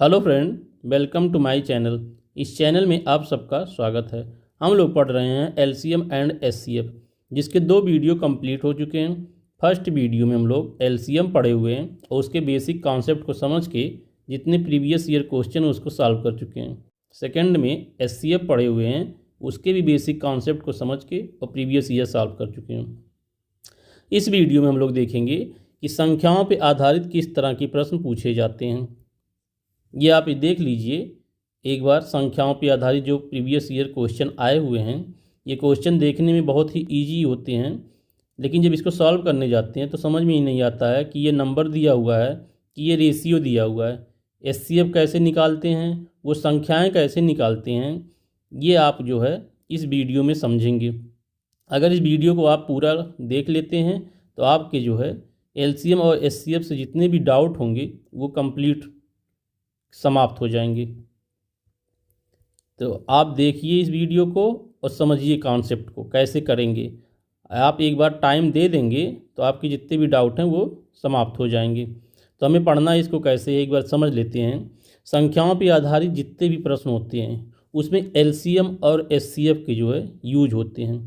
Hello friend, welcome to my channel. इस channel में आप सबका स्वागत है। हम लोग पढ़ रहे हैं एलसीएम एंड एचसीएफ, जिसके 2 वीडियो कंप्लीट हो चुके हैं। फर्स्ट वीडियो में हम लोग एलसीएम पढ़े हुए हैं और उसके बेसिक कॉन्सेप्ट को समझ के जितने प्रीवियस ईयर क्वेश्चन हैं उसको सॉल्व कर चुके हैं। सेकेंड में एचसीएफ पढ़े हुए हैं, उसके भी बेसिक कॉन्सेप्ट को समझ के और प्रीवियस ईयर सॉल्व कर चुके हैं। इस वीडियो में हम लोग देखेंगे कि संख्याओं पर आधारित किस तरह के प्रश्न पूछे जाते हैं। ये आप देख लीजिए एक बार, संख्याओं पर आधारित जो प्रीवियस ईयर क्वेश्चन आए हुए हैं, ये क्वेश्चन देखने में बहुत ही इजी होते हैं, लेकिन जब इसको सॉल्व करने जाते हैं तो समझ में ही नहीं आता है कि ये नंबर दिया हुआ है कि ये रेशियो दिया हुआ है। एचसीएफ कैसे निकालते हैं, वो संख्याएं कैसे निकालते हैं, ये आप जो है इस वीडियो में समझेंगे। अगर इस वीडियो को आप पूरा देख लेते हैं तो आपके जो है एलसीएम और एचसीएफ से जितने भी डाउट होंगे वो कंप्लीट समाप्त हो जाएंगे। तो आप देखिए इस वीडियो को और समझिए कॉन्सेप्ट को कैसे करेंगे। आप एक बार टाइम दे देंगे तो आपके जितने भी डाउट हैं वो समाप्त हो जाएंगे। तो हमें पढ़ना है इसको कैसे, एक बार समझ लेते हैं। संख्याओं पर आधारित जितने भी प्रश्न होते हैं उसमें एलसीएम और एचसीएफ के जो है यूज होते हैं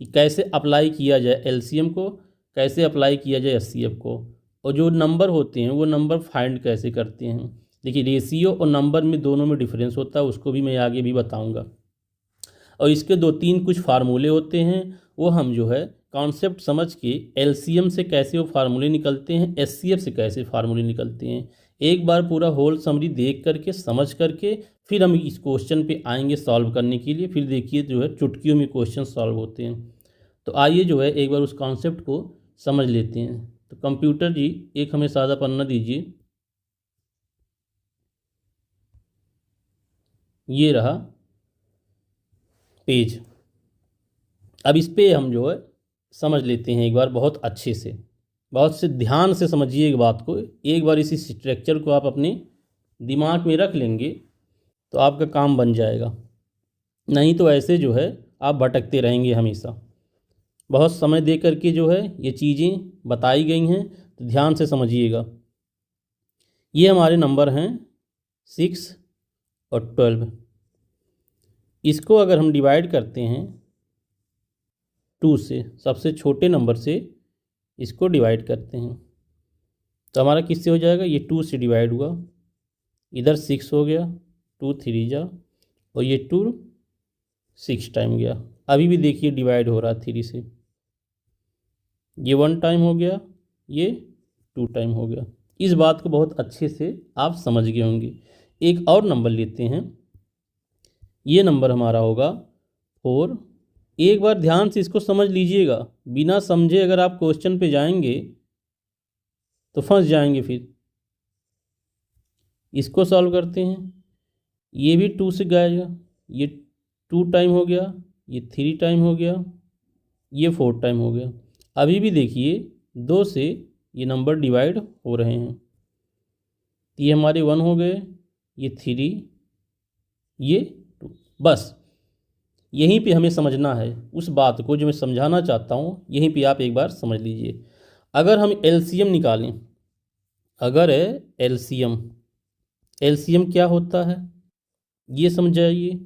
कि कैसे अप्लाई किया जाए एलसीएम को, कैसे अप्लाई किया जाए एचसीएफ को, और जो नंबर होते हैं वो नंबर फाइंड कैसे करते हैं। देखिए, रेशियो और नंबर में दोनों में डिफरेंस होता है, उसको भी मैं आगे भी बताऊंगा। और इसके 2-3 कुछ फार्मूले होते हैं, वो हम जो है कॉन्सेप्ट समझ के एलसीएम से कैसे वो फार्मूले निकलते हैं, एचसीएफ से कैसे फार्मूले निकलते हैं, एक बार पूरा होल समरी देख करके समझ करके फिर हम इस क्वेश्चन पे आएंगे सॉल्व करने के लिए। फिर देखिए जो है चुटकियों में क्वेश्चन सॉल्व होते हैं। तो आइए जो है एक बार उस कॉन्सेप्ट को समझ लेते हैं। तो कंप्यूटर जी एक हमें सादा पन्ना दीजिए। ये रहा पेज। अब इस पे हम जो है समझ लेते हैं एक बार बहुत अच्छे से, बहुत से ध्यान से समझिए एक बात को। एक बार इसी स्ट्रक्चर को आप अपने दिमाग में रख लेंगे तो आपका काम बन जाएगा, नहीं तो ऐसे जो है आप भटकते रहेंगे हमेशा। बहुत समय दे करके जो है ये चीज़ें बताई गई हैं, तो ध्यान से समझिएगा। ये हमारे नंबर हैं 6 और 12। इसको अगर हम डिवाइड करते हैं 2 से, सबसे छोटे नंबर से इसको डिवाइड करते हैं, तो हमारा किससे हो जाएगा, ये 2 से डिवाइड हुआ, इधर 6 हो गया, 2 3 जा, और ये 2 6 टाइम गया। अभी भी देखिए डिवाइड हो रहा 3 से, ये 1 टाइम हो गया, ये 2 टाइम हो गया। इस बात को बहुत अच्छे से आप समझ गए होंगे। एक और नंबर लेते हैं, ये नंबर हमारा होगा 4। एक बार ध्यान से इसको समझ लीजिएगा, बिना समझे अगर आप क्वेश्चन पे जाएंगे तो फंस जाएंगे। फिर इसको सॉल्व करते हैं, ये भी 2 से गया, ये 2 टाइम हो गया, ये 3 टाइम हो गया, ये 4 टाइम हो गया। अभी भी देखिए 2 से ये नंबर डिवाइड हो रहे हैं, ये हमारे 1 हो गए, ये 3, ये 2। बस यहीं पे हमें समझना है उस बात को जो मैं समझाना चाहता हूँ, यहीं पे आप एक बार समझ लीजिए। अगर हम एलसीएम निकालें, अगर एलसीएम एलसीएम क्या होता है ये समझ जाइए,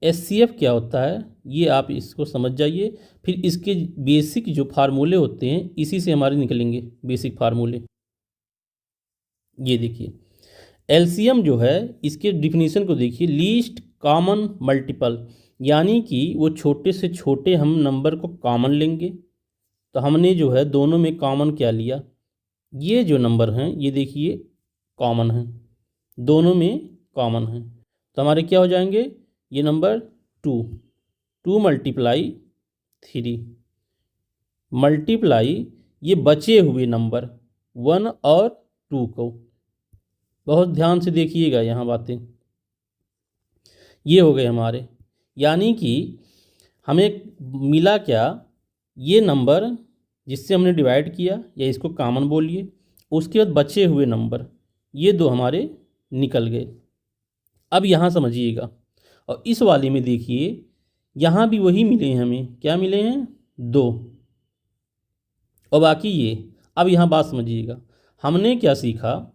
एचसीएफ क्या होता है ये आप इसको समझ जाइए। फिर इसके बेसिक जो फार्मूले होते हैं इसी से हमारे निकलेंगे बेसिक फार्मूले। ये देखिए एलसीएम जो है, इसके डिफिनीशन को देखिए, लीस्ट कॉमन मल्टीपल, यानी कि वो छोटे से छोटे हम नंबर को कॉमन लेंगे। तो हमने जो है दोनों में कॉमन क्या लिया, ये जो नंबर हैं ये देखिए कॉमन है, दोनों में कॉमन है, तो हमारे क्या हो जाएंगे, ये नंबर 2 मल्टीप्लाई 3 मल्टीप्लाई ये बचे हुए नंबर 1 और 2 को। बहुत ध्यान से देखिएगा यहाँ बातें, ये हो गए हमारे, यानी कि हमें मिला क्या, ये नंबर जिससे हमने डिवाइड किया या इसको कॉमन बोलिए, उसके बाद बचे हुए नंबर ये 2 हमारे निकल गए। अब यहाँ समझिएगा, और इस वाले में देखिए यहाँ भी वही मिले हैं, हमें क्या मिले हैं 2, और बाकी ये। अब यहाँ बात समझिएगा, हमने क्या सीखा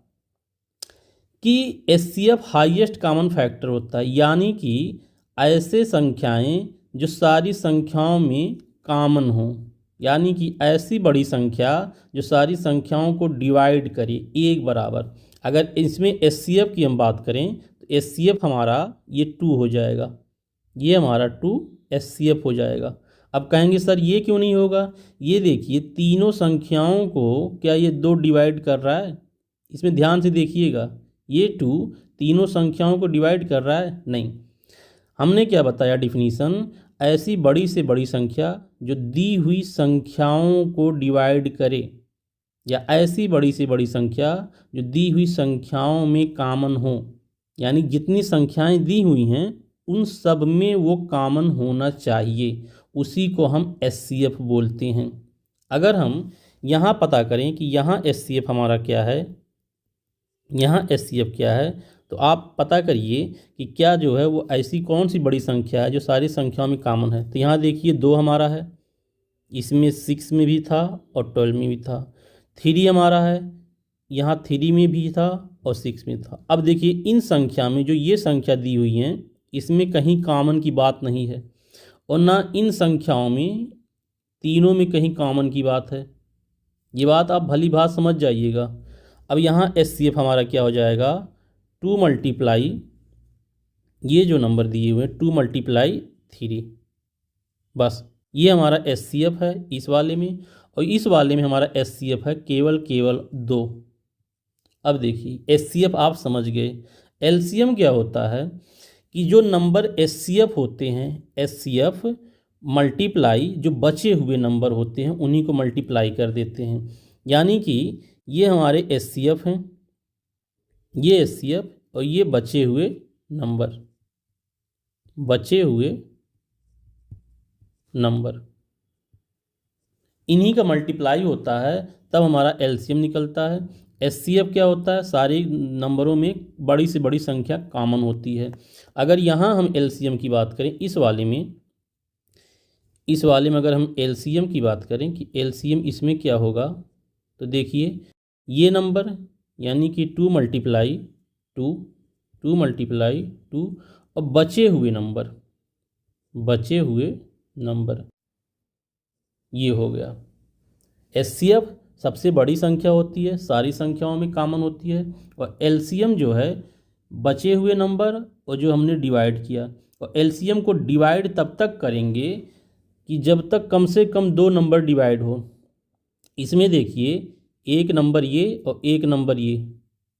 कि HCF हाईएस्ट कॉमन फैक्टर होता है, यानी कि ऐसे संख्याएं जो सारी संख्याओं में कॉमन हों, यानी कि ऐसी बड़ी संख्या जो सारी संख्याओं को डिवाइड करे एक बराबर। अगर इसमें HCF की हम बात करें तो HCF हमारा ये 2 हो जाएगा, ये हमारा 2 HCF हो जाएगा। अब कहेंगे सर ये क्यों नहीं होगा? ये देखिए तीनों संख्याओं को क्या ये 2 डिवाइड कर रहा है? इसमें ध्यान से देखिएगा, ये 2 तीनों संख्याओं को डिवाइड कर रहा है? नहीं। हमने क्या बताया डिफिनीशन? ऐसी बड़ी से बड़ी संख्या जो दी हुई संख्याओं को डिवाइड करे, या ऐसी बड़ी से बड़ी संख्या जो दी हुई संख्याओं में कॉमन हो, यानी जितनी संख्याएं दी हुई हैं उन सब में वो कॉमन होना चाहिए, उसी को हम HCF बोलते हैं। अगर हम यहाँ पता करें कि यहाँ HCF हमारा क्या है, यहाँ HCF क्या है, तो आप पता करिए कि क्या जो है वो ऐसी कौन सी बड़ी संख्या है जो सारी संख्याओं में कॉमन है। तो यहाँ देखिए 2 हमारा है, इसमें 6 में भी था और 12 में भी था। 3 हमारा है, यहाँ 3 में भी था और 6 में था। अब देखिए इन संख्या में जो ये संख्या दी हुई हैं इसमें कहीं कॉमन की बात नहीं है, और ना इन संख्याओं में तीनों में कहीं कॉमन की बात है। ये बात आप भली बात समझ जाइएगा। अब यहाँ HCF हमारा क्या हो जाएगा? 2 मल्टीप्लाई ये जो नंबर दिए हुए हैं 2 मल्टीप्लाई 3, बस ये हमारा HCF है इस वाले में, और इस वाले में हमारा HCF है केवल 2। अब देखिए HCF आप समझ गए। LCM क्या होता है कि जो नंबर HCF होते हैं, HCF मल्टीप्लाई जो बचे हुए नंबर होते हैं उन्हीं को मल्टीप्लाई कर देते हैं, यानी कि ये हमारे HCF हैं, ये HCF और ये बचे हुए नंबर, इन्हीं का मल्टीप्लाई होता है, तब हमारा LCM निकलता है। HCF क्या होता है? सारे नंबरों में बड़ी से बड़ी संख्या कॉमन होती है। अगर यहाँ हम LCM की बात करें इस वाले में अगर हम LCM की बात करें कि LCM इसमें क्या होगा, तो देखिए ये नंबर यानी कि 2 मल्टीप्लाई 2 और बचे हुए नंबर ये हो गया। HCF सबसे बड़ी संख्या होती है, सारी संख्याओं में कॉमन होती है, और LCM जो है बचे हुए नंबर और जो हमने डिवाइड किया। और LCM को डिवाइड तब तक करेंगे कि जब तक कम से कम 2 नंबर डिवाइड हो। इसमें देखिए एक नंबर ये और एक नंबर ये,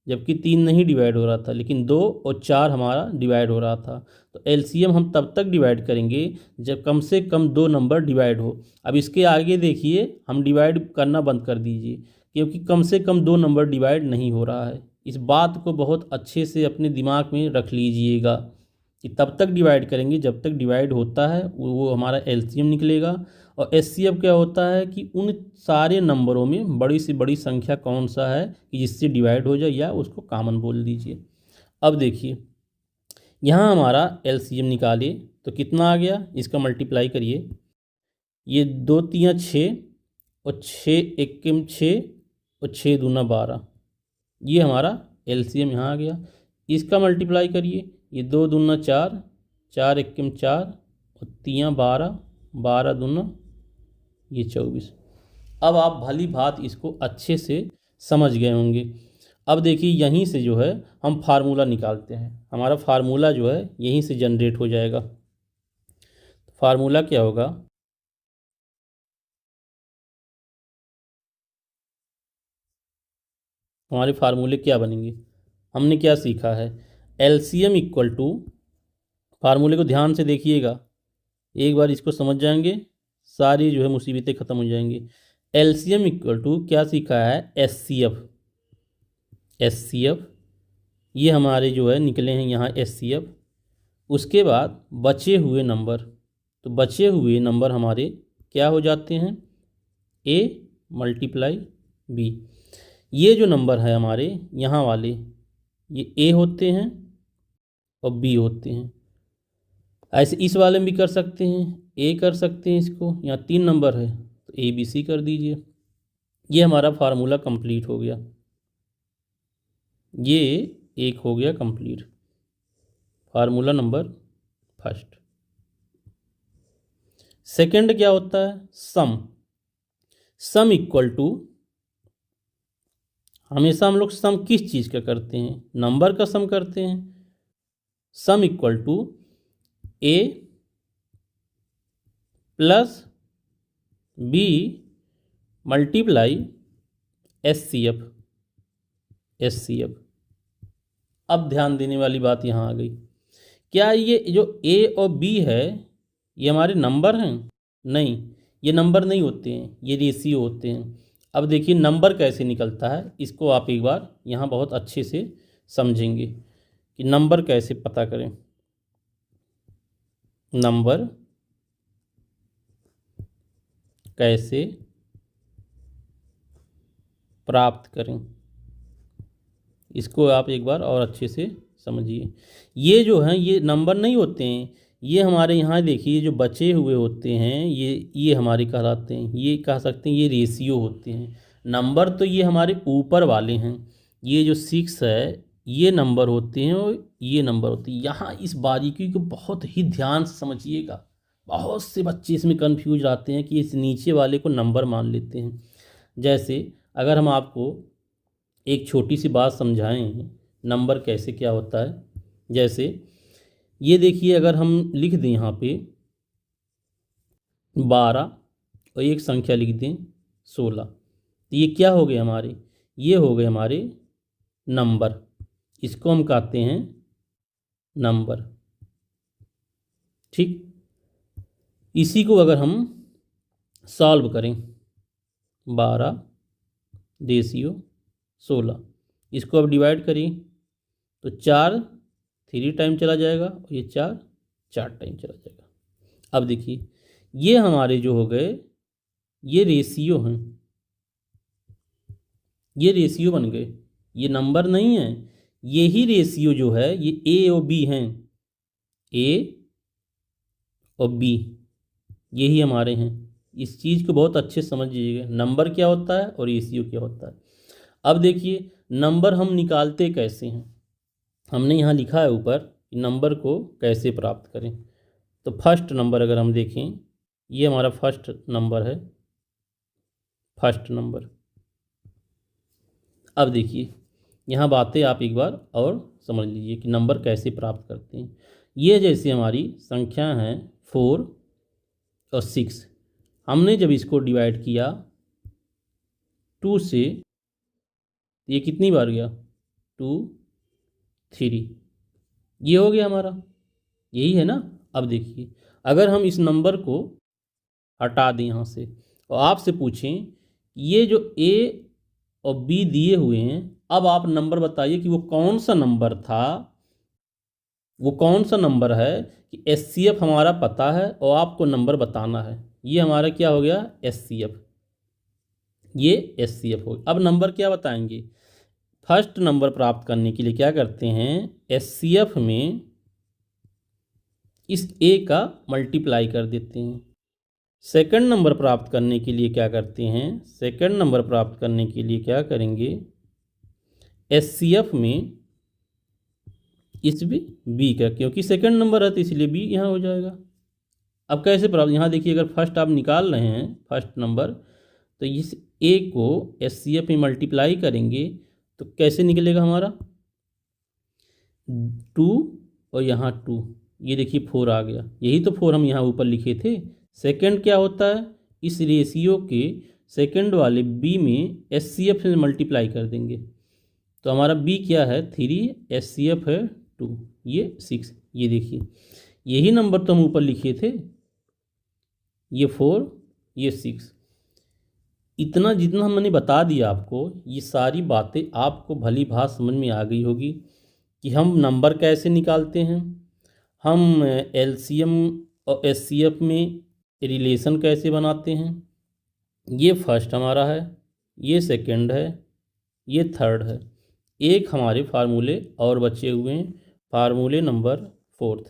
जबकि 3 नहीं डिवाइड हो रहा था, लेकिन 2 और 4 हमारा डिवाइड हो रहा था। तो LCM हम तब तक डिवाइड करेंगे जब कम से कम 2 नंबर डिवाइड हो। अब इसके आगे देखिए हम डिवाइड करना बंद कर दीजिए, क्योंकि कम से कम 2 नंबर डिवाइड नहीं हो रहा है। इस बात को बहुत अच्छे से अपने दिमाग में रख लीजिएगा कि तब तक डिवाइड करेंगे जब तक डिवाइड होता है वो हमारा LCM निकलेगा। और HCF क्या होता है कि उन सारे नंबरों में बड़ी से बड़ी संख्या कौन सा है कि जिससे डिवाइड हो जाए, या उसको कॉमन बोल दीजिए। अब देखिए यहाँ हमारा LCM निकाले तो कितना आ गया, इसका मल्टीप्लाई करिए। ये 2 3 6 और 6 1 6 और 6 दूना 12, ये हमारा LCM यहाँ आ गया। इसका मल्टीप्लाई करिए, ये 2 दूना 4, 4 1 4 और 3 12, 12 दूना ये 24। अब आप भली बात इसको अच्छे से समझ गए होंगे। अब देखिए यहीं से जो है हम फार्मूला निकालते हैं। हमारा फार्मूला जो है यहीं से जनरेट हो जाएगा। फार्मूला क्या होगा? हमारे फार्मूले क्या बनेंगे? हमने क्या सीखा है? LCM इक्वल टू, फार्मूले को ध्यान से देखिएगा, एक बार इसको समझ जाएंगे सारी जो है मुसीबतें ख़त्म हो जाएंगी। LCM इक्वल टू क्या सीखा है? HCF ये हमारे जो है निकले हैं यहाँ HCF। उसके बाद बचे हुए नंबर, तो बचे हुए नंबर हमारे क्या हो जाते हैं? A multiply B। ये जो नंबर है हमारे यहाँ वाले ये A होते हैं और B होते हैं। ऐसे इस वाले में भी कर सकते हैं, A कर सकते हैं, इसको यहाँ 3 नंबर है तो ABC कर दीजिए। ये हमारा फार्मूला कंप्लीट हो गया। ये एक हो गया complete, formula number first. Second क्या होता है, सम। सम इक्वल टू, हमेशा हम लोग सम किस चीज़ का करते हैं, नंबर का सम करते हैं। Sum equal to A plus B multiply S C F. अब ध्यान देने वाली बात यहाँ आ गई, क्या ये जो ए और बी है ये हमारे नंबर हैं? नहीं, ये नंबर नहीं होते हैं, ये रेशियो होते हैं। अब देखिए नंबर कैसे निकलता है, इसको आप एक बार यहाँ बहुत अच्छे से समझेंगे कि नंबर कैसे पता करें, नंबर कैसे प्राप्त करें, इसको आप एक बार और अच्छे से समझिए। ये जो हैं ये नंबर नहीं होते हैं, ये हमारे यहाँ देखिए जो बचे हुए होते हैं ये हमारे कहलाते हैं, ये कह सकते हैं ये रेशियो होते हैं। नंबर तो ये हमारे ऊपर वाले हैं, ये जो 6 है ये नंबर होते हैं और ये नंबर होते हैं। यहाँ इस बारीकी को बहुत ही ध्यान से समझिएगा, बहुत से बच्चे इसमें कंफ्यूज रहते हैं कि इस नीचे वाले को नंबर मान लेते हैं। जैसे अगर हम आपको एक छोटी सी बात समझाएं नंबर कैसे क्या होता है, जैसे ये देखिए अगर हम लिख दें यहाँ पे 12 और एक संख्या लिख दें 16, तो ये क्या हो गए हमारे, ये हो गए हमारे नंबर, इसको हम कहते हैं नंबर। ठीक, इसी को अगर हम सॉल्व करें 12 रेशियो 16, इसको अब डिवाइड करिए तो 4 3 टाइम चला जाएगा और ये 4 टाइम चला जाएगा। अब देखिए ये हमारे जो हो गए ये रेशियो हैं, ये रेशियो बन गए, ये नंबर नहीं है, ये ही रेशियो जो है ये ए और बी हैं, ए और बी यही हमारे हैं। इस चीज़ को बहुत अच्छे समझ लीजिएगा, नंबर क्या होता है और रेशियो क्या होता है। अब देखिए नंबर हम निकालते कैसे हैं, हमने यहाँ लिखा है ऊपर कि नंबर को कैसे प्राप्त करें। तो फर्स्ट नंबर अगर हम देखें, ये हमारा फर्स्ट नंबर है, फर्स्ट नंबर। अब देखिए यहाँ बातें आप एक बार और समझ लीजिए कि नंबर कैसे प्राप्त करते हैं। ये जैसे हमारी संख्या हैं 4 और 6, हमने जब इसको डिवाइड किया 2 से, ये कितनी बार गया 2 3, ये हो गया हमारा, यही है ना। अब देखिए अगर हम इस नंबर को हटा दें यहाँ से और आपसे पूछें ये जो ए और बी दिए हुए हैं, अब आप नंबर बताइए कि वो कौन सा नंबर था, वो कौन सा नंबर है कि एचसीएफ हमारा पता है और आपको नंबर बताना है। ये हमारा क्या हो गया एचसीएफ, ये एचसीएफ हो गया। अब नंबर क्या बताएंगे, फर्स्ट नंबर प्राप्त करने के लिए क्या करते हैं, एचसीएफ में इस ए का मल्टीप्लाई कर देते हैं। सेकंड नंबर प्राप्त करने के लिए क्या करते हैं, सेकंड नंबर प्राप्त करने के लिए क्या करेंगे, एचसीएफ में इस बी का, क्योंकि सेकंड नंबर है तो इसलिए बी यहाँ हो जाएगा। अब कैसे प्राप्त, यहाँ देखिए अगर फर्स्ट आप निकाल रहे हैं फर्स्ट नंबर, तो इस ए को एचसीएफ में मल्टीप्लाई करेंगे तो कैसे निकलेगा हमारा 2 और यहाँ 2, ये देखिए 4 आ गया, यही तो 4 हम यहाँ ऊपर लिखे थे। सेकंड क्या होता है, इस रेशियो के सेकंड वाले बी में एचसीएफ से मल्टीप्लाई कर देंगे तो हमारा बी क्या है 3, एचसीएफ है 2, ये 6, ये देखिए यही नंबर तो हम ऊपर लिखे थे, ये 4 ये 6। इतना जितना मैंने बता दिया आपको, ये सारी बातें आपको भली भांति समझ में आ गई होगी कि हम नंबर कैसे निकालते हैं, हम एलसीएम और एचसीएफ में रिलेशन कैसे बनाते हैं। ये फर्स्ट हमारा है, ये सेकंड है, ये थर्ड है, एक हमारे फार्मूले और बचे हुए हैं, फार्मूले नंबर 4।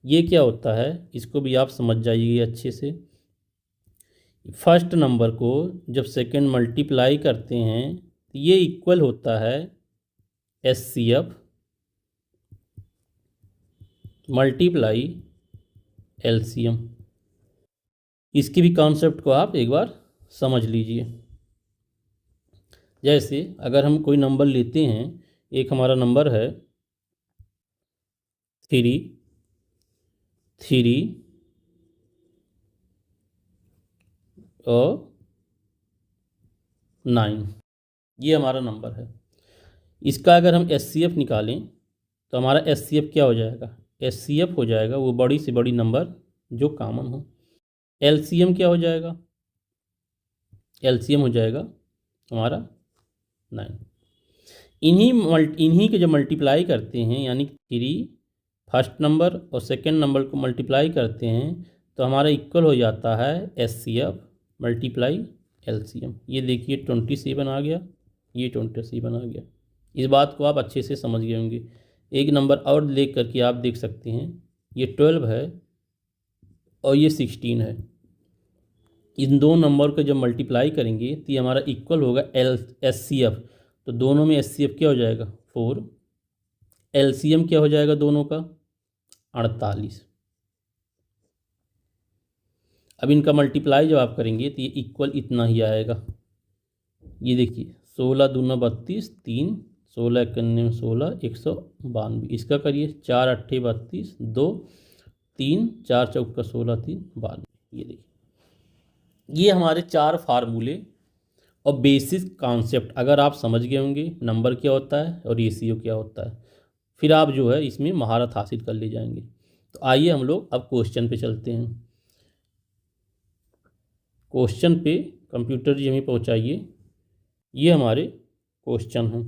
ये क्या होता है इसको भी आप समझ जाइए अच्छे से। फर्स्ट नंबर को जब सेकंड मल्टीप्लाई करते हैं तो ये इक्वल होता है एचसीएफ मल्टीप्लाई एलसीएम। इसकी भी कॉन्सेप्ट को आप एक बार समझ लीजिए। जैसे अगर हम कोई नंबर लेते हैं, एक हमारा नंबर है 3 और 9, ये हमारा नंबर है। इसका अगर हम एचसीएफ निकालें तो हमारा एचसीएफ क्या हो जाएगा? एचसीएफ हो जाएगा वो बड़ी से बड़ी नंबर जो कॉमन हो। एलसीएम क्या हो जाएगा? एलसीएम हो जाएगा हमारा 9। इन्हीं के जब मल्टीप्लाई करते हैं, यानी 3 फर्स्ट नंबर और सेकेंड नंबर को मल्टीप्लाई करते हैं तो हमारा इक्वल हो जाता है एचसीएफ मल्टीप्लाई एलसीएम। ये देखिए 27 आ गया, ये 27 आ गया। इस बात को आप अच्छे से समझ गए होंगे। एक नंबर और लेख करके आप देख सकते हैं, ये 12 है और ये 16 है। इन दो नंबर को जब मल्टीप्लाई करेंगे तो ये हमारा इक्वल होगा एचसीएफ। तो दोनों में एचसीएफ क्या हो जाएगा? 4। एलसीएम क्या हो जाएगा दोनों का? 48। अब इनका मल्टीप्लाई जब आप करेंगे तो ये इक्वल इतना ही आएगा। ये देखिए 16 दूना 32, 3 16 91 16 192। इसका करिए 4 8 32, 2 3 4 चौका 16 3 92। ये देखिए ये हमारे 4 फार्मूले और बेसिक कॉन्सेप्ट अगर आप समझ गए होंगे, नंबर क्या होता है और रेशियो क्या होता है, फिर आप जो है इसमें महारत हासिल कर ले जाएंगे। तो आइए हम लोग अब क्वेश्चन पे चलते हैं। क्वेश्चन पे कंप्यूटर जी हमें पहुंचाइए। ये हमारे क्वेश्चन हैं।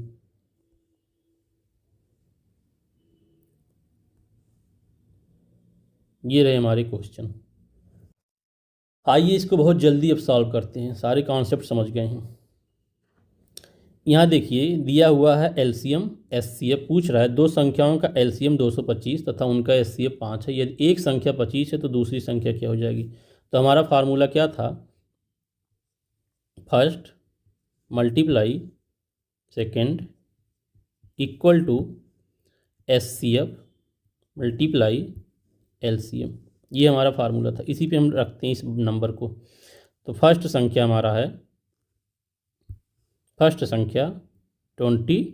ये रहे हमारे क्वेश्चन। आइए इसको बहुत जल्दी अब सॉल्व करते हैं। सारे कॉन्सेप्ट समझ गए हैं। यहाँ देखिए दिया हुआ है एलसीएम एचसीएफ। पूछ रहा है दो संख्याओं का एलसीएम 225 तथा उनका एचसीएफ 5 है। यदि एक संख्या 25 है तो दूसरी संख्या क्या हो जाएगी? तो हमारा फार्मूला क्या था? First multiply second equal to HCF multiply LCM. ये हमारा फार्मूला था। इसी पे हम रखते हैं इस नंबर को। तो फर्स्ट संख्या हमारा है, फर्स्ट संख्या 25,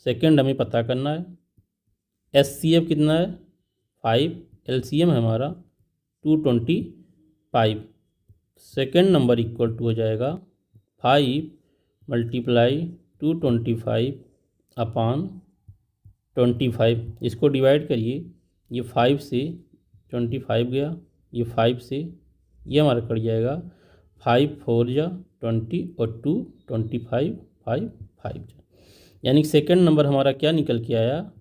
सेकेंड हमें पता करना है, एचसीएफ कितना है 5, एलसीएम है हमारा 225। सेकेंड नंबर इक्वल टू हो जाएगा 5 मल्टीप्लाई 225 अपान 25। इसको डिवाइड करिए, ये 5 से 25 गया, ये 5 से ये हमारा कट जाएगा 5 4 जा 20 और 2 25 5 5 जा, यानी सेकंड नंबर हमारा क्या निकल के आया?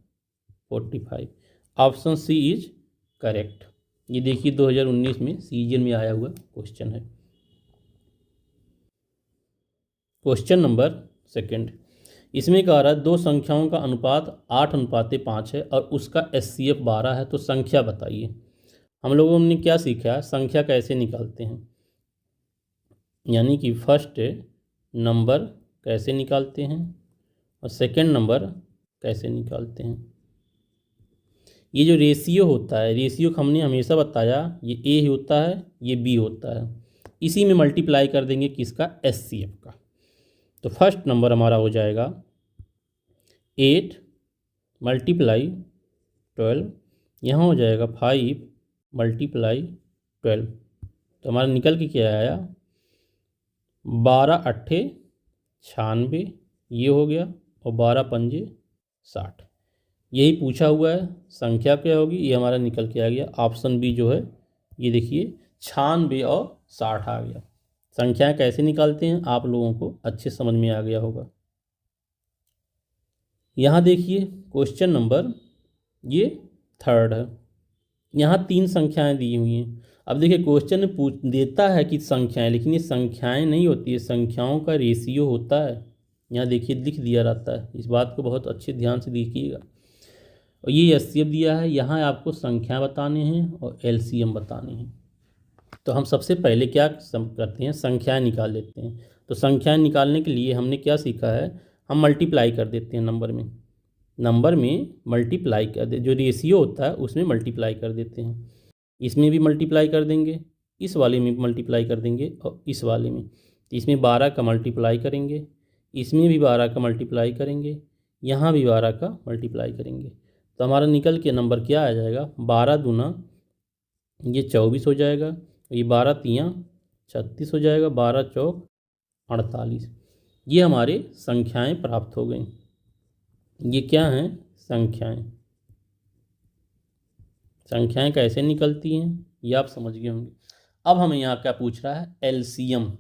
45। Option C is correct. ये देखिए 2019 में सीजन में आया हुआ क्वेश्चन है। क्वेश्चन नंबर सेकंड, इसमें कह रहा है दो संख्याओं का अनुपात 8:5 है और उसका एचसीएफ 12 है, तो संख्या बताइए। हम लोगों ने क्या सीखा? संख्या कैसे निकालते हैं, यानी कि फर्स्ट नंबर कैसे निकालते हैं और सेकंड नंबर कैसे निकालते हैं। ये जो रेशियो होता है, रेशियो हमने हमेशा बताया ये ए होता है, ये बी होता है। इसी में मल्टीप्लाई कर देंगे किसका? एचसीएफ का। तो फर्स्ट नंबर हमारा हो जाएगा 8 मल्टीप्लाई 12, यहाँ हो जाएगा 5 मल्टीप्लाई 12। तो हमारा निकल के क्या आया? 12 8 96 ये हो गया और 12 5 60। यही पूछा हुआ है। संख्या क्या होगी? ये हमारा निकल के आ गया ऑप्शन बी जो है। ये देखिए 96 और 60 आ गया। संख्याएं कैसे निकालते हैं आप लोगों को अच्छे समझ में आ गया होगा। यहाँ देखिए क्वेश्चन नंबर ये थर्ड है। यहाँ 3 संख्याएं दी हुई हैं। अब देखिए क्वेश्चन में पूछ देता है कि संख्याएं, लेकिन ये संख्याएं नहीं होती है, संख्याओं का रेशियो होता है। यहाँ देखिए लिख दिया रहता है। इस बात को बहुत अच्छे ध्यान से देखिएगा। और ये एचसीएफ दिया है, यहाँ आपको संख्या बताने हैं और एलसीएम बताने हैं। तो हम सबसे पहले क्या करते हैं? संख्याएं निकाल लेते हैं। तो संख्याएं निकालने के लिए हमने क्या सीखा है? हम मल्टीप्लाई कर देते हैं नंबर में। नंबर में मल्टीप्लाई कर दे, जो रेशियो होता है उसमें मल्टीप्लाई कर देते हैं। इसमें भी मल्टीप्लाई कर देंगे, इस वाले में मल्टीप्लाई कर देंगे और इस वाले में। तो इसमें 12 का मल्टीप्लाई करेंगे, इसमें भी 12 का मल्टीप्लाई करेंगे, यहाँ भी 12 का मल्टीप्लाई करेंगे। तो हमारा निकल के नंबर क्या आ जाएगा, 12 दूना ये 24 हो जाएगा, ये 12 तियाँ 36 हो जाएगा, 12 चौक 48। ये हमारे संख्याएं प्राप्त हो गई। ये क्या हैं, संख्याएं। संख्याएं कैसे निकलती हैं ये आप समझ गए होंगे। अब हमें यहाँ क्या पूछ रहा है, एलसीएम।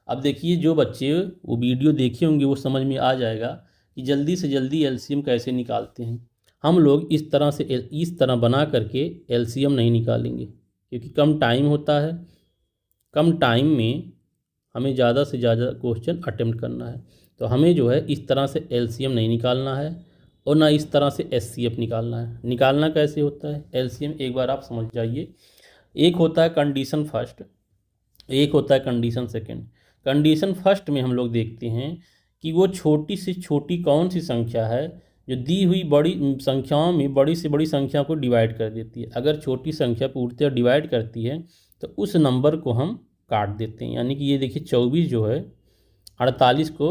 अब देखिए, जो बच्चे वो वीडियो देखे होंगे वो समझ में आ जाएगा कि जल्दी से जल्दी एलसीएम कैसे निकालते हैं। हम लोग इस तरह से इस तरह बना करके एलसीएम नहीं निकालेंगे, क्योंकि कम टाइम होता है। कम टाइम में हमें ज़्यादा से ज़्यादा क्वेश्चन अटेम्प्ट करना है। तो हमें जो है इस तरह से एलसीएम नहीं निकालना है और ना इस तरह से एचसीएफ निकालना है। निकालना कैसे होता है एलसीएम, एक बार आप समझ जाइए। एक होता है कंडीशन फर्स्ट, एक होता है कंडीशन सेकंड। कंडीशन फर्स्ट में हम लोग देखते हैं कि वो छोटी से छोटी कौन सी संख्या है जो दी हुई बड़ी संख्याओं में बड़ी से बड़ी संख्या को डिवाइड कर देती है। अगर छोटी संख्या पूर्णतः डिवाइड करती है तो उस नंबर को हम काट देते हैं। यानी कि ये देखिए 24 जो है 48 को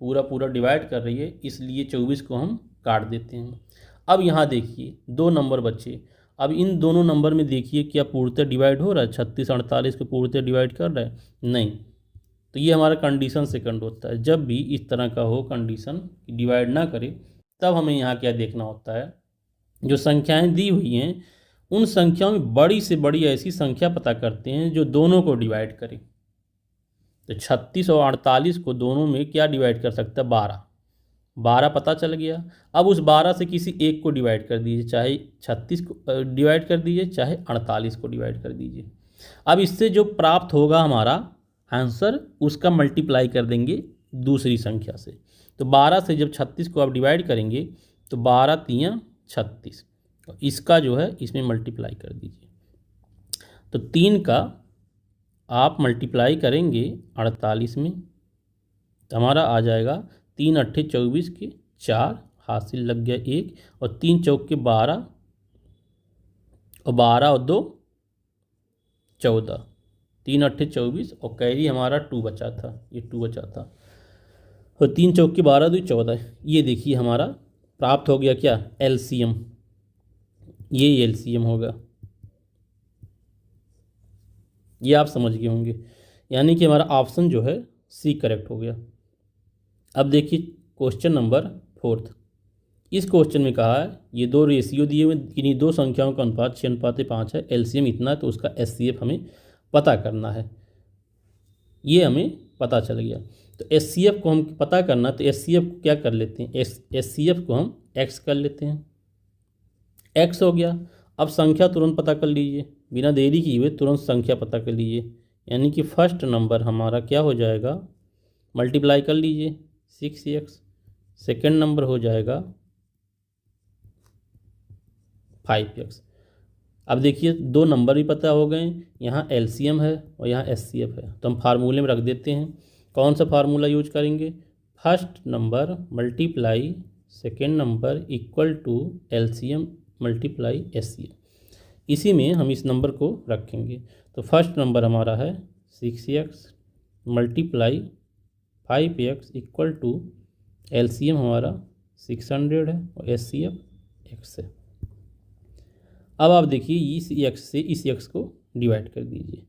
पूरा पूरा डिवाइड कर रही है, इसलिए 24 को हम काट देते हैं। अब यहाँ देखिए दो नंबर बचे। अब इन दोनों नंबर में देखिए क्या पूर्णतः डिवाइड हो रहा है, 36 48 को पूर्णतः डिवाइड कर रहा है, नहीं। तो ये हमारा कंडीशन सेकंड होता है। जब भी इस तरह का हो कंडीशन डिवाइड ना करे, तब हमें यहाँ क्या देखना होता है, जो संख्याएं दी हुई हैं उन संख्याओं में बड़ी से बड़ी ऐसी संख्या पता करते हैं जो दोनों को डिवाइड करे। तो 36 और 48 को दोनों में क्या डिवाइड कर सकता है, 12। 12 पता चल गया। अब उस 12 से किसी एक को डिवाइड कर दीजिए, चाहे 36 को डिवाइड कर दीजिए, चाहे 48 को डिवाइड कर दीजिए। अब इससे जो प्राप्त होगा हमारा आंसर, उसका मल्टीप्लाई कर देंगे दूसरी संख्या से। तो 12 से जब 36 को आप डिवाइड करेंगे तो 12 तियाँ 36, इसका जो है इसमें मल्टीप्लाई कर दीजिए। तो 3 का आप मल्टीप्लाई करेंगे 48 में, तो हमारा आ जाएगा 3 अट्ठे 24 के 4, हासिल लग गया 1, और 3 चौक के 12, और 12 और 2 14, 3 अट्ठे 24, और कैरी हमारा 2 बचा था, ये 2 बचा था, और 3 चौक के 12 2 14। ये देखिए हमारा प्राप्त हो गया क्या, एलसीएम। ये एलसीएम होगा, ये आप समझ गए होंगे। यानी कि हमारा ऑप्शन जो है सी करेक्ट हो गया। अब देखिए क्वेश्चन नंबर 4। इस क्वेश्चन में कहा है ये दो रेशियो दिए हुए, किन्हीं दो संख्याओं का अनुपात 6:5 है, एलसीएम इतना है, तो उसका एचसीएफ हमें पता करना है। ये हमें पता चल गया। तो एचसीएफ को हम पता करना, तो एचसीएफ को क्या कर लेते हैं, एचसीएफ को हम एक्स कर लेते हैं। एक्स हो गया। अब संख्या तुरंत पता कर लीजिए, बिना देरी किए हुए तुरंत संख्या पता कर लीजिए। यानी कि फर्स्ट नंबर हमारा क्या हो जाएगा, मल्टीप्लाई कर लीजिए 6x। सेकेंड नंबर हो जाएगा 5x। अब देखिए दो नंबर भी पता हो गए, यहाँ एलसीएम है और यहाँ एचसीएफ है, तो हम फार्मूले में रख देते हैं। कौन सा फार्मूला यूज करेंगे, first number multiply second number equal to LCM multiply HCF. इसी में हम इस नंबर को रखेंगे। तो फर्स्ट नंबर हमारा है 6x multiply 5x equal to LCM हमारा 600 है और एचसीएफ x है। अब आप देखिए इस x से इस x को डिवाइड कर दीजिए,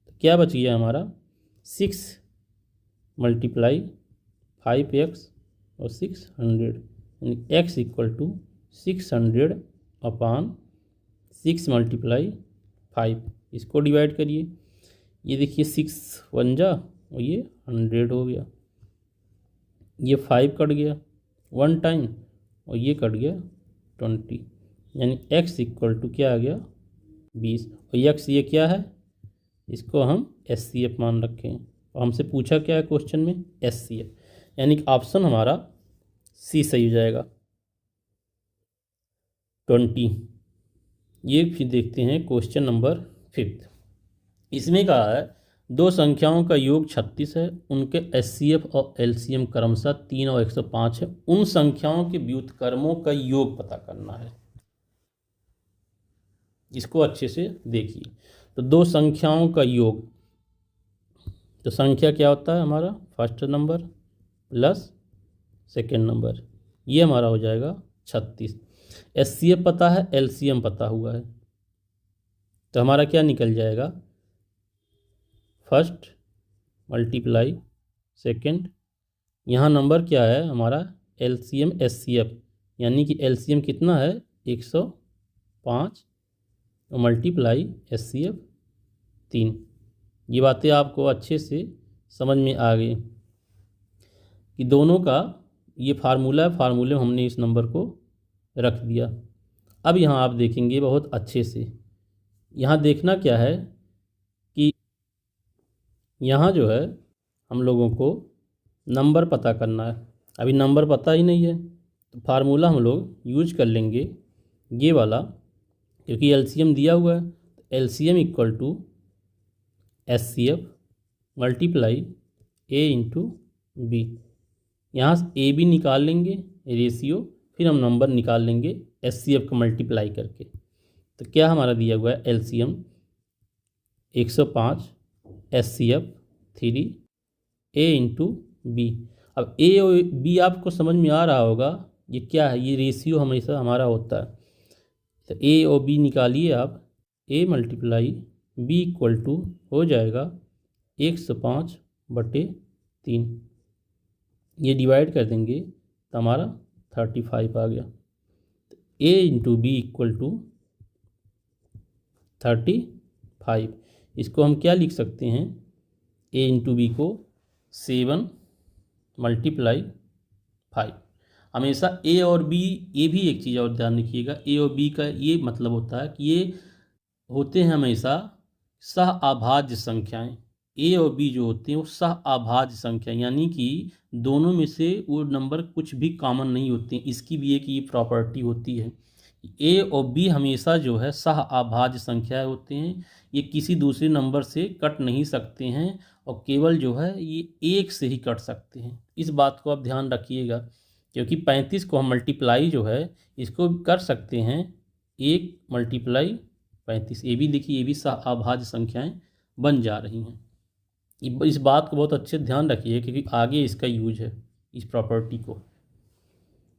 तो क्या बच गया हमारा 6 मल्टीप्लाई 5x और 600, यानी x equal to 600 upon 6 multiply 5। इसको डिवाइड करिए, ये देखिए 6 1 जा और ये 100 हो गया, ये 5 कट गया 1 टाइम और ये कट गया 20, यानी x इक्वल टू क्या आ गया 20। और x ये क्या है, इसको हम एचसीएफ मान रखें, और हमसे पूछा क्या है क्वेश्चन में, एचसीएफ। यानी कि ऑप्शन हमारा सी सही हो जाएगा 20। ये फिर देखते हैं क्वेश्चन नंबर 5। इसमें कहा है दो संख्याओं का योग 36 है, उनके एचसीएफ और एलसीएम क्रमशः 3 और 105 है। उन संख्याओं के व्युत्क्रमों का योग पता करना है। इसको अच्छे से देखिए। तो दो संख्याओं का योग, तो संख्या क्या होता है हमारा, first number plus second number, ये हमारा हो जाएगा 36। एचसीएफ पता है, एलसीएम पता हुआ है, तो हमारा क्या निकल जाएगा, फर्स्ट मल्टीप्लाई सेकेंड। यहाँ नंबर क्या है हमारा, एलसीएम एचसीएफ, यानी कि एलसीएम कितना है 105 और मल्टीप्लाई एचसीएफ 3। ये बातें आपको अच्छे से समझ में आ गई कि दोनों का ये फार्मूला है, फार्मूले में हमने इस नंबर को रख दिया। अब यहाँ आप देखेंगे बहुत अच्छे से, यहाँ देखना क्या है कि यहाँ जो है हम लोगों को नंबर पता करना है। अभी नंबर पता ही नहीं है, तो फार्मूला हम लोग यूज कर लेंगे ये वाला, क्योंकि एलसीएम दिया हुआ है। तो LCM equal to HCF multiply A into B. यहाँ से ए बी निकाल लेंगे रेशियो, फिर हम नंबर निकाल लेंगे एचसीएफ का मल्टीप्लाई करके। तो क्या हमारा दिया हुआ है, एलसीएम 105, एचसीएफ 3, ए इंटू बी। अब ए और बी आपको समझ में आ रहा होगा, ये क्या है, ये रेशियो हमेशा हमारा होता है। तो ए और बी निकालिए आप, A multiply B equal to हो जाएगा 105/3। ये डिवाइड कर देंगे तो हमारा 35 आ गया। ए इंटू बी इक्वल टू 35। इसको हम क्या लिख सकते हैं, ए इंटू बी को 7 मल्टीप्लाई 5। हमेशा ए और बी, ये भी एक चीज़ और ध्यान रखिएगा, ए और बी का ये मतलब होता है कि ये होते हैं हमेशा सह अभाज्य संख्याएं। ए और बी जो होते हैं वो सह अभाज्य संख्या, यानी कि दोनों में से वो नंबर कुछ भी कॉमन नहीं होते हैं। इसकी भी एक ये प्रॉपर्टी होती है, ए और बी हमेशा जो है सह अभाज्य संख्या होते हैं। ये किसी दूसरे नंबर से कट नहीं सकते हैं और केवल जो है ये एक से ही कट सकते हैं। इस बात को आप ध्यान रखिएगा, क्योंकि 35 को हम मल्टीप्लाई जो है इसको कर सकते हैं 1 मल्टीप्लाई 35। ये भी देखिए, ये भी सह अभाज्य संख्याएं बन जा रही हैं। इस बात को बहुत अच्छे ध्यान रखिए, क्योंकि आगे इसका यूज है इस प्रॉपर्टी को।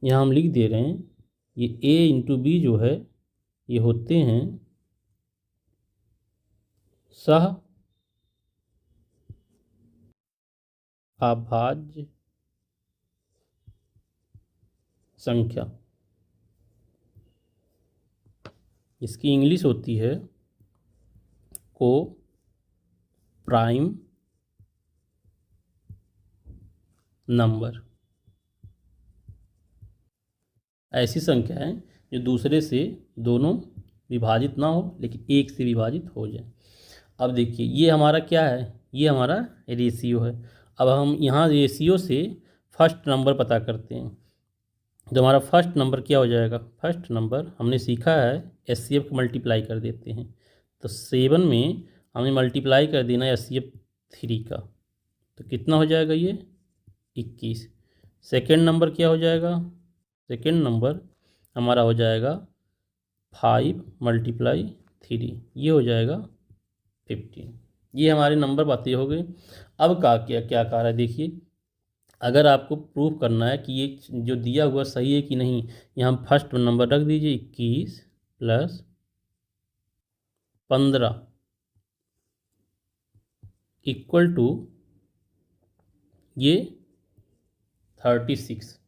यहाँ हम लिख दे रहे हैं, ये ए इंटू बी जो है ये होते हैं सह अभाज्य संख्या। इसकी इंग्लिश होती है को प्राइम नंबर। ऐसी संख्या है जो दूसरे से दोनों विभाजित ना हो, लेकिन एक से विभाजित हो जाए। अब देखिए ये हमारा क्या है, ये हमारा रेशियो है। अब हम यहाँ रेशियो से फर्स्ट नंबर पता करते हैं। तो हमारा फर्स्ट नंबर क्या हो जाएगा, फर्स्ट नंबर हमने सीखा है एचसीएफ को मल्टीप्लाई कर देते हैं। तो 7 में हमें मल्टीप्लाई कर देना है एचसीएफ 3 का, तो कितना हो जाएगा ये 21। सेकेंड नंबर क्या हो जाएगा, सेकेंड नंबर हमारा हो जाएगा 5 मल्टीप्लाई 3, ये हो जाएगा 15। ये हमारे नंबर बातें हो गए। अब क्या क्या कह रहा है देखिए, अगर आपको प्रूफ करना है कि ये जो दिया हुआ सही है कि नहीं, यहाँ फर्स्ट नंबर रख दीजिए 21 प्लस 15 इक्वल टू ये 36।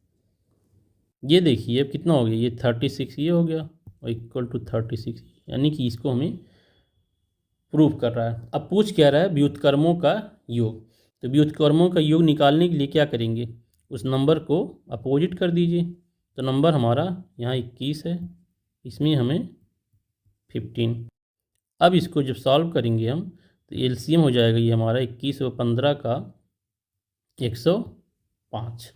ये देखिए अब कितना हो गया, ये 36 ये हो गया और इक्वल टू 36, यानी कि इसको हमें प्रूफ कर रहा है। अब पूछ क्या रहा है, व्युत्क्रमों का योग। तो व्युत्क्रमों का योग निकालने के लिए क्या करेंगे, उस नंबर को अपोजिट कर दीजिए। तो नंबर हमारा यहाँ 21 है, इसमें हमें 15। अब इसको जब सॉल्व करेंगे हम, तो एलसीएम हो जाएगा ये हमारा 21 और 15 का 105।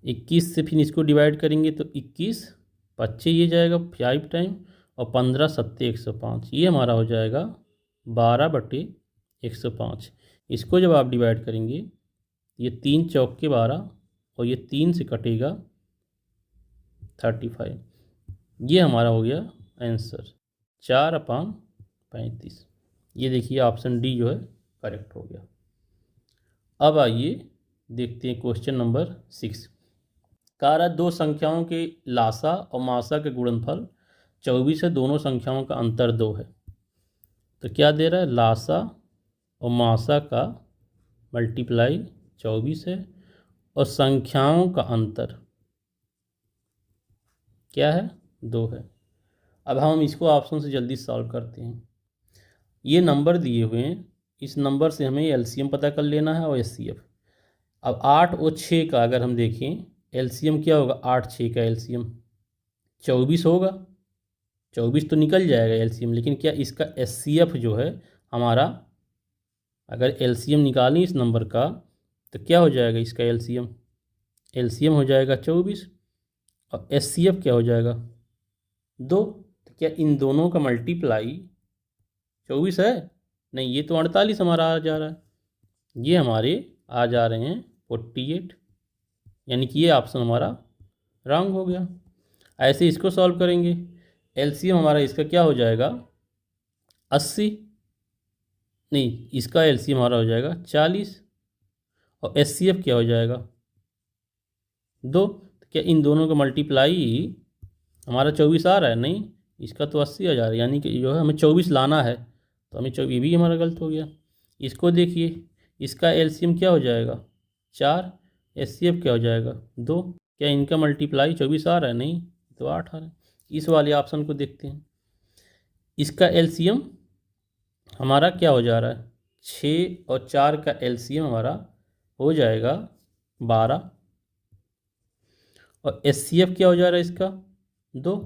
21 से फिर इसको डिवाइड करेंगे तो 21 25 ये जाएगा 5 टाइम, और 15 7 105, ये हमारा हो जाएगा 12/3। 105। इसको जब आप डिवाइड करेंगे, ये 3 चौके 12 और ये 3 से कटेगा 35। ये हमारा हो गया आंसर 4/35। ये देखिए ऑप्शन डी जो है करेक्ट हो गया। अब आइए देखते हैं क्वेश्चन नंबर 6। कह रहा है दो संख्याओं के लासा और मासा के गुणनफल 24 है, दोनों संख्याओं का अंतर 2 है। तो क्या दे रहा है, लासा और मासा का मल्टीप्लाई 24 है और संख्याओं का अंतर क्या है, 2 है। अब हम इसको ऑप्शन से जल्दी सॉल्व करते हैं। ये नंबर दिए हुए हैं, इस नंबर से हमें एलसीएम पता कर लेना है और एचसीएफ। अब 8 और 6 का अगर हम देखें एलसीएम क्या होगा, 8 6 का एलसीएम 24 होगा। 24 तो निकल जाएगा एलसीएम, लेकिन क्या इसका एचसीएफ जो है हमारा, अगर एलसीएम निकालें इस नंबर का तो क्या हो जाएगा, इसका एलसीएम हो जाएगा 24 और एचसीएफ क्या हो जाएगा 2। तो क्या इन दोनों का मल्टीप्लाई 24 है? नहीं, ये तो 48 हमारा आ जा रहा है, ये हमारे आ जा रहे हैं 48, यानी कि ये ऑप्शन हमारा रॉन्ग हो गया। ऐसे इसको सॉल्व करेंगे, एलसीएम हमारा इसका क्या हो जाएगा 80, नहीं इसका एलसीएम हमारा हो जाएगा 40 और एचसीएफ क्या हो जाएगा 2। तो क्या इन दोनों का मल्टीप्लाई हमारा 24 आ रहा है? नहीं, इसका तो 80 आ जा रहा है, यानी कि जो है हमें 24 लाना है, तो हमें 24, ये भी हमारा गलत हो गया। इसको देखिए, इसका एलसीएम क्या हो जाएगा 4, एचसीएफ क्या हो जाएगा 2। क्या इनका मल्टीप्लाई 24 आ रहा है? नहीं, तो 8 आ रहा है। इस वाले ऑप्शन को देखते हैं, इसका एलसीएम हमारा क्या हो जा रहा है, 6 और 4 का एलसीएम हमारा हो जाएगा 12 और एचसीएफ क्या हो जा रहा है इसका 2।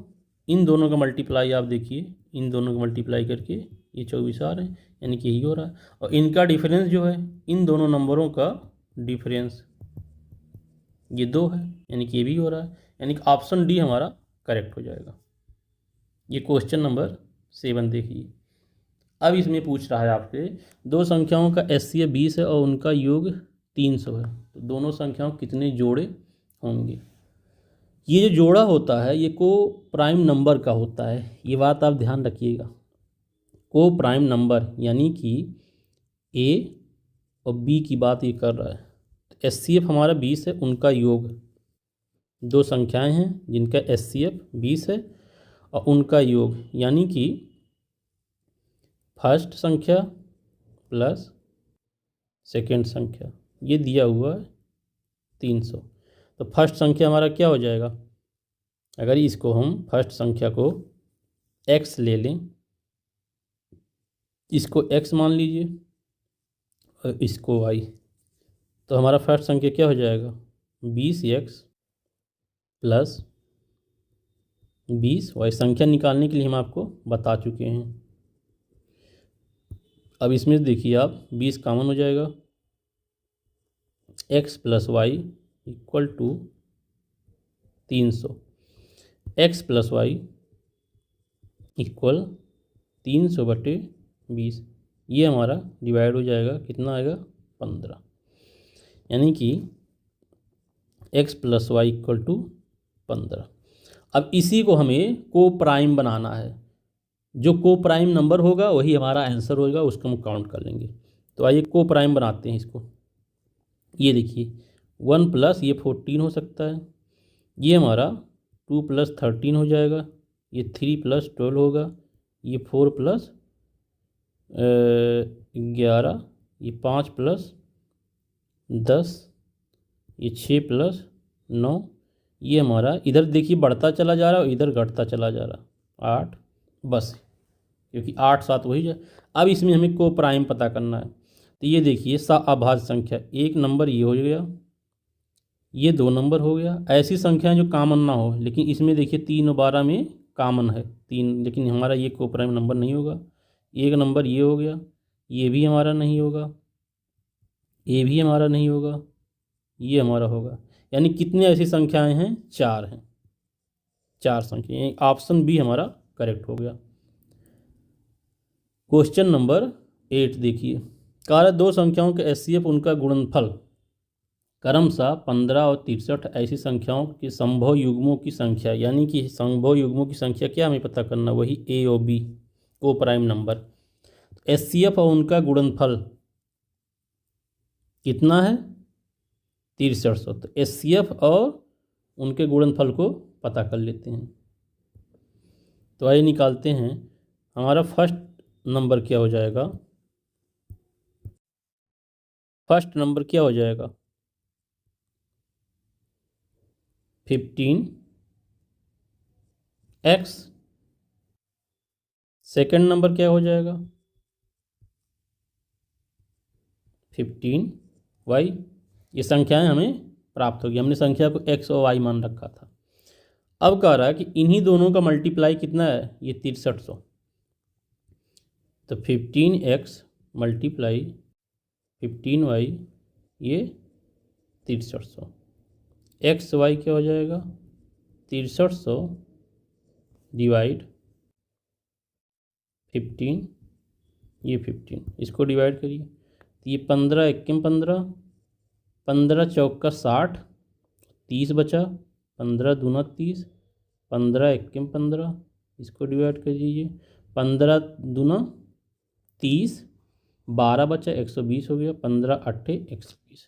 इन दोनों का मल्टीप्लाई आप देखिए, इन दोनों का मल्टीप्लाई करके ये 24 आ रहे हैं, यानी कि यही हो रहा है। और इनका डिफरेंस जो है, इन दोनों नंबरों का डिफरेंस ये 2 है, यानी कि ये भी हो रहा है, यानी कि ऑप्शन डी हमारा करेक्ट हो जाएगा। ये क्वेश्चन नंबर 7 देखिए। अब इसमें पूछ रहा है आपसे दो संख्याओं का एचसीएफ 20 है और उनका योग 300 है, तो दोनों संख्याओं कितने जोड़े होंगे। ये जो जोड़ा होता है ये को प्राइम नंबर का होता है, ये बात आप ध्यान रखिएगा। को प्राइम नंबर यानी कि ए और बी की बात ये कर रहा है। तो एचसीएफ हमारा 20 है, उनका योग, दो संख्याएं हैं जिनका एचसीएफ 20 है और उनका योग, यानी कि फर्स्ट संख्या प्लस सेकेंड संख्या, ये दिया हुआ है 300। तो फर्स्ट संख्या हमारा क्या हो जाएगा, अगर इसको हम फर्स्ट संख्या को x ले लें, इसको x मान लीजिए और इसको y, तो हमारा फर्स्ट संख्या क्या हो जाएगा 20x प्लस 20y। संख्या निकालने के लिए हम आपको बता चुके हैं। अब इसमें देखिए आप 20 कॉमन हो जाएगा, x plus Y equal to 300, x plus Y equal 300/20। ये हमारा डिवाइड हो जाएगा, कितना आएगा 15, यानी कि x plus Y equal to 15। अब इसी को हमें को प्राइम बनाना है, जो को प्राइम नंबर होगा वही हमारा आंसर होगा, उसको हम काउंट कर लेंगे। तो आइए को प्राइम बनाते हैं इसको। ये देखिए 1 प्लस ये 14 हो सकता है, ये हमारा 2 प्लस 13 हो जाएगा, ये 3 प्लस 12 होगा, ये 4 प्लस 11, ये 5 प्लस 10, ये 6 प्लस 9, ये हमारा इधर देखिए बढ़ता चला जा रहा है और इधर घटता चला जा रहा 8, बस क्योंकि 8 7 वही है। अब इसमें हमें को प्राइम पता करना है, तो ये देखिए अभाज्य संख्या, एक नंबर ये हो गया, ये 2 नंबर हो गया। ऐसी संख्याएं जो कॉमन ना हो, लेकिन इसमें देखिए 3 और 12 में कॉमन है 3, लेकिन हमारा ये को प्राइम नंबर नहीं होगा। एक नंबर ये हो गया, ये भी हमारा नहीं होगा, ये भी हमारा नहीं होगा, ये हमारा होगा। यानी कितनी ऐसी संख्याएं हैं, 4 हैं, 4 संख्याएं। ऑप्शन बी हमारा करेक्ट हो गया। क्वेश्चन नंबर 8 देखिए, कारक दो संख्याओं के एचसीएफ उनका गुणनफल क्रमशः 15 और 63 ऐसी संख्याओं के संभव युग्मों की संख्या, यानी कि संभव युग्मों की संख्या क्या हमें पता करना, वही ए और बी को प्राइम नंबर। एचसीएफ और उनका गुणनफल कितना है 6300। तो एचसीएफ और उनके गुणनफल को पता कर लेते हैं। तो आइए निकालते हैं। हमारा फर्स्ट नंबर क्या हो जाएगा, फर्स्ट नंबर क्या हो जाएगा 15x। सेकंड नंबर क्या हो जाएगा 15y। ये संख्याएं हमें प्राप्त होगी, हमने संख्या को x और y मान रखा था। अब कह रहा है कि इन्हीं दोनों का मल्टीप्लाई कितना है, ये 6300। तो 15x मल्टीप्लाई 15y ये 6300। एक्स वाई क्या हो जाएगा 6300 डिवाइड 15, ये 15, इसको डिवाइड करिए तो ये 15 एक्म 15, 15 चौका 60, 30 बचा, 15 दूना 30, 15 एक्म 15, इसको डिवाइड कर दीजिए, 15 दूना 30, 12 बचा, 120 हो गया, 15 अट्ठे 120।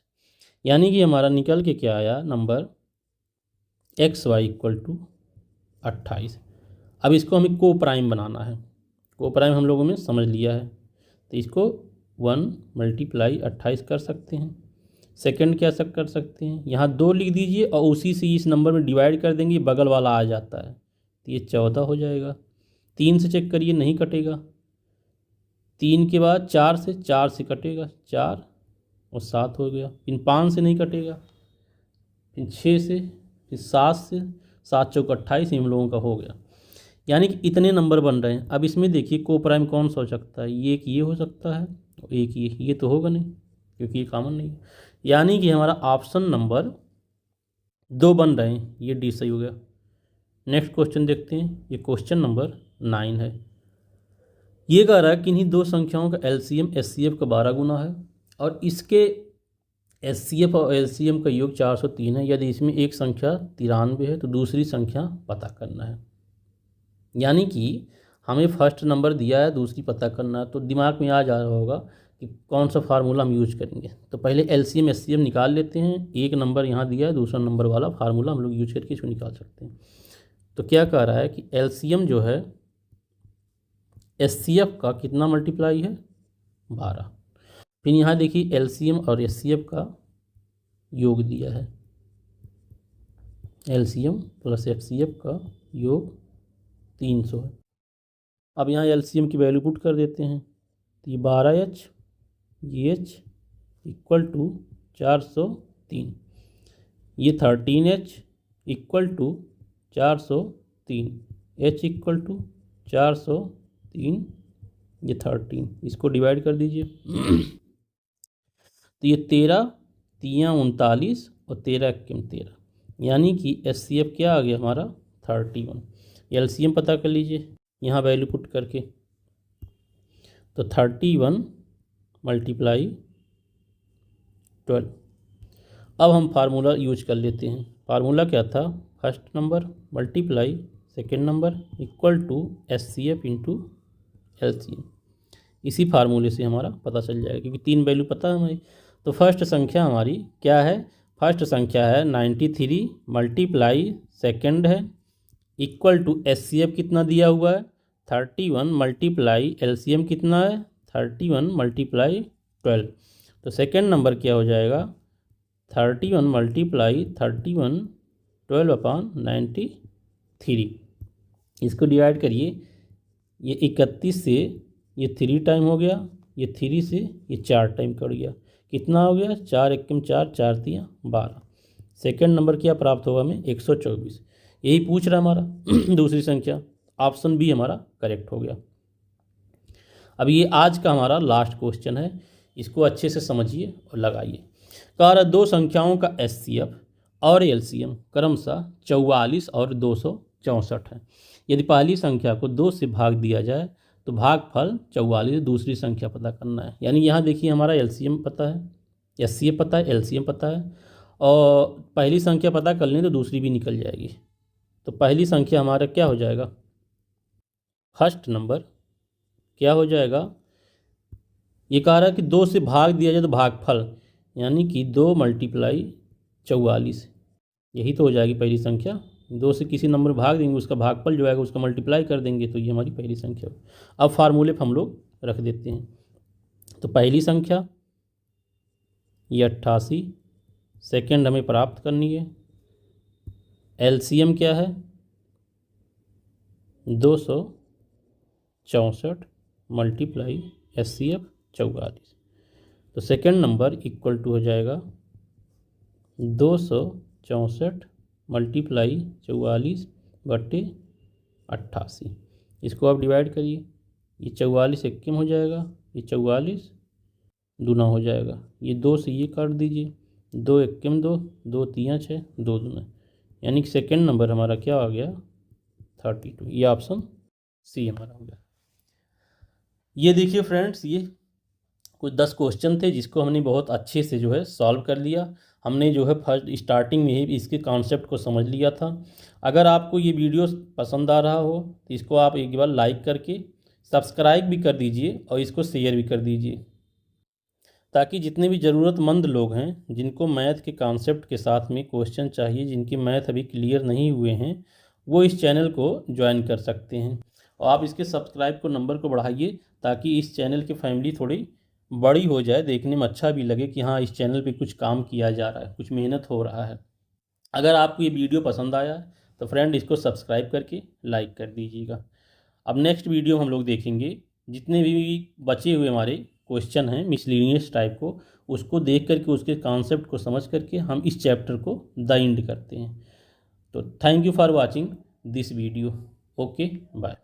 यानी कि हमारा निकल के क्या आया number X Y equal to 28। अब इसको हमें को प्राइम बनाना है। को प्राइम हम लोगों में समझ लिया है, तो इसको 1 मल्टीप्लाई 28 कर सकते हैं। सेकंड क्या सब कर सकते हैं, यहाँ 2 लिख दीजिए और उसी से इस नंबर में डिवाइड कर देंगे, बगल वाला आ जाता है तो ये 14 हो जाएगा। 3 से चेक करिए नहीं कटेगा, 3 के बाद 4 से कटेगा, 4 और 7 हो गया। फिर 5 से नहीं कटेगा, फिर 6 से, फिर 7 से, 7 चौक 28 हम लोगों का हो गया। यानी कि इतने नंबर बन रहे हैं। अब इसमें देखिए को प्राइम कौन सा हो सकता है, ये एक ये हो सकता है और एक ये तो होगा नहीं क्योंकि ये कॉमन नहीं है। यानी कि हमारा ऑप्शन नंबर 2 बन रहे हैं, ये डी सही हो गया। नेक्स्ट क्वेश्चन देखते हैं, ये क्वेश्चन नंबर 9 है। ये कह रहा है कि इन्हीं दो संख्याओं का एलसीएम एचसीएफ का 12 गुना है और इसके एचसीएफ और एलसीएम का योग 403 है। यदि इसमें एक संख्या 93 है तो दूसरी संख्या पता करना है। यानी कि हमें फर्स्ट नंबर दिया है, दूसरी पता करना है। तो दिमाग में आ जा रहा होगा कि कौन सा फार्मूला हम यूज करेंगे। तो पहले एलसीएम एचसीएफ निकाल लेते हैं। एक नंबर यहाँ दिया है, दूसरा नंबर वाला फार्मूला हम लोग यूज करके इसको निकाल सकते हैं। तो क्या कह रहा है कि एलसीएम जो है एचसीएफ का कितना मल्टीप्लाई है 12। फिर यहाँ देखिए एलसीएम और एचसीएफ का योग दिया है, एलसीएम प्लस एचसीएफ का योग 300 है। अब यहाँ एलसीएम की वैल्यू पुट कर देते हैं तो ये 12h ये h इक्वल टू 403, ये 13h equal to 403, h equal to 403, ये 13, इसको डिवाइड कर दीजिए तो ये 13 3 39 और 13 एक्म 13, यानी कि एचसीएफ क्या आ गया हमारा 31। एलसीएम पता कर लीजिए यहाँ वैल्यू पुट करके, तो 31 मल्टीप्लाई 12। अब हम फार्मूला यूज कर लेते हैं। फार्मूला क्या था, first number multiply second number equal to HCF into LCM. इसी फार्मूले से हमारा पता चल जाएगा क्योंकि 3 वैल्यू पता है हमारी। तो फर्स्ट संख्या हमारी क्या है, फर्स्ट संख्या है 93 मल्टीप्लाई सेकेंड है इक्वल टू एचसीएफ कितना दिया हुआ है 31 मल्टीप्लाई एलसीएम कितना है 31 मल्टीप्लाई 12। तो सेकेंड नंबर क्या हो जाएगा 31 मल्टीप्लाई 31 12/93। इसको डिवाइड करिए, ये 31 से ये 3 टाइम हो गया, ये 3 से ये 4 टाइम कर गया, कितना हो गया 4 एकम 4 4 3 12। सेकेंड नंबर क्या प्राप्त होगा हमें 124। यही पूछ रहा हमारा दूसरी संख्या, ऑप्शन बी हमारा करेक्ट हो गया। अब ये आज का हमारा लास्ट क्वेश्चन है, इसको अच्छे से समझिए और लगाइए। कह रहा दो संख्याओं का एचसीएफ और एलसीएम क्रमशः 44 और 264 है। यदि पहली संख्या को 2 से भाग दिया जाए तो भागफल 44 दूसरी संख्या पता करना है। यानी यहाँ देखिए हमारा एलसीएम पता है, एचसीएफ पता है, एलसीएम पता है, और पहली संख्या पता कर लें तो दूसरी भी निकल जाएगी। तो पहली संख्या हमारा क्या हो जाएगा, फर्स्ट नंबर क्या हो जाएगा, ये कह रहा है कि 2 से भाग दिया जाए तो भागफल, यानी कि 2 × 44, यही तो हो जाएगी पहली संख्या। 2 से किसी नंबर भाग देंगे, उसका भागफल जो आएगा उसका मल्टीप्लाई कर देंगे, तो ये हमारी पहली संख्या हो। अब फार्मूले पर हम लोग रख देते हैं। तो पहली संख्या ये 88, सेकेंड हमें प्राप्त करनी है। एलसीएम क्या है, 264 × एचसीएफ 44। तो सेकेंड नंबर इक्वल टू हो जाएगा 264 × 44/88। इसको आप डिवाइड करिए, ये 44 एक कम हो जाएगा, ये 44 दूना हो जाएगा, ये 2 से ये काट दीजिए, 2 एक कम 2, 2 3 6, 2 दूना, यानी कि सेकेंड नंबर हमारा क्या आ गया 32। ये ऑप्शन सी हमारा हो गया। ये देखिए फ्रेंड्स, ये कुछ 10 क्वेश्चन थे जिसको हमने बहुत अच्छे से जो है सॉल्व कर लिया। हमने जो है फर्स्ट स्टार्टिंग में ही इसके कॉन्सेप्ट को समझ लिया था। अगर आपको ये वीडियो पसंद आ रहा हो तो इसको आप एक बार लाइक करके सब्सक्राइब भी कर दीजिए और इसको शेयर भी कर दीजिए, ताकि जितने भी ज़रूरतमंद लोग हैं जिनको मैथ के कॉन्सेप्ट के साथ में क्वेश्चन चाहिए, जिनकी मैथ अभी क्लियर नहीं हुए हैं, वो इस चैनल को ज्वाइन कर सकते हैं। और आप इसके सब्सक्राइब को नंबर को बढ़ाइए, ताकि इस चैनल की फैमिली थोड़ी बड़ी हो जाए, देखने में अच्छा भी लगे कि हाँ इस चैनल पे कुछ काम किया जा रहा है, कुछ मेहनत हो रहा है। अगर आपको ये वीडियो पसंद आया तो फ्रेंड इसको सब्सक्राइब करके लाइक कर दीजिएगा। अब नेक्स्ट वीडियो हम लोग देखेंगे जितने भी बचे हुए हमारे क्वेश्चन हैं मिसलेनियस टाइप को, उसको देख करके उसके कॉन्सेप्ट को समझ करके हम इस चैप्टर को द एंड करते हैं। तो thank you for watching this video. Okay bye.